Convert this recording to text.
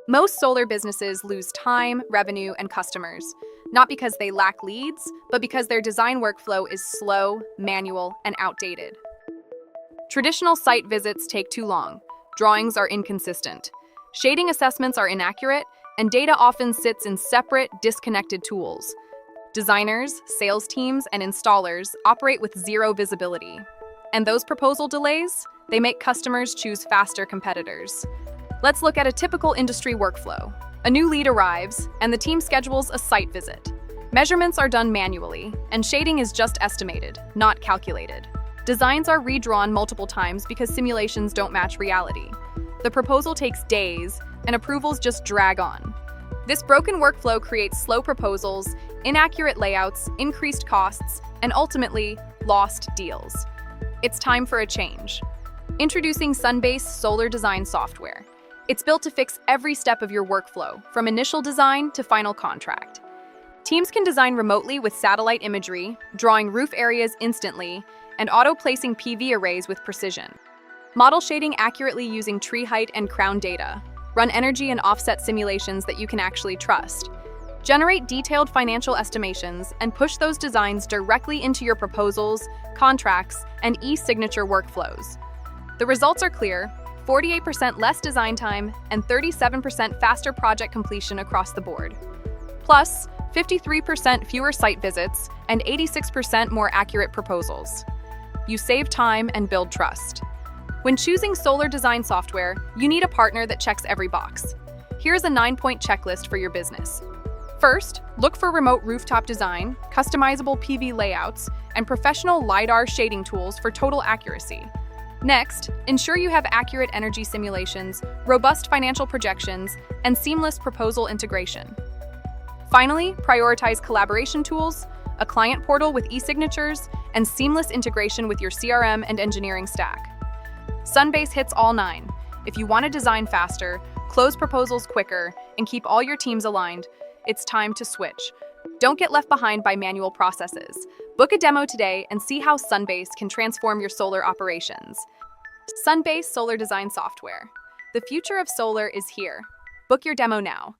Most solar businesses lose time, revenue, and customers, not because they lack leads, but because their design workflow is slow, manual, and outdated. Traditional site visits take too long, drawings are inconsistent, shading assessments are inaccurate, and data often sits in separate, disconnected tools. Designers, sales teams, and installers operate with zero visibility. And those proposal delays? They make customers choose faster competitors. Let's look at a typical industry workflow. A new lead arrives, and the team schedules a site visit. Measurements are done manually, and shading is just estimated, not calculated. Designs are redrawn multiple times because simulations don't match reality. The proposal takes days, and approvals just drag on. This broken workflow creates slow proposals, inaccurate layouts, increased costs, and ultimately, lost deals. It's time for a change. Introducing Sunbase solar design software. It's built to fix every step of your workflow, from initial design to final contract. Teams can design remotely with satellite imagery, drawing roof areas instantly, and auto-placing PV arrays with precision. Model shading accurately using tree height and crown data. Run energy and offset simulations that you can actually trust. Generate detailed financial estimations and push those designs directly into your proposals, contracts, and e-signature workflows. The results are clear: 48% less design time and 37% faster project completion across the board. Plus, 53% fewer site visits and 86% more accurate proposals. You save time and build trust. When choosing solar design software, you need a partner that checks every box. Here's a 9-point checklist for your business. First, look for remote rooftop design, customizable PV layouts, and professional LiDAR shading tools for total accuracy. Next, ensure you have accurate energy simulations, robust financial projections, and seamless proposal integration. Finally, prioritize collaboration tools, a client portal with e-signatures, and seamless integration with your CRM and engineering stack. Sunbase hits all 9. If you want to design faster, close proposals quicker, and keep all your teams aligned, it's time to switch. Don't get left behind by manual processes. Book a demo today and see how Sunbase can transform your solar operations. Sunbase Solar Design Software. The future of solar is here. Book your demo now.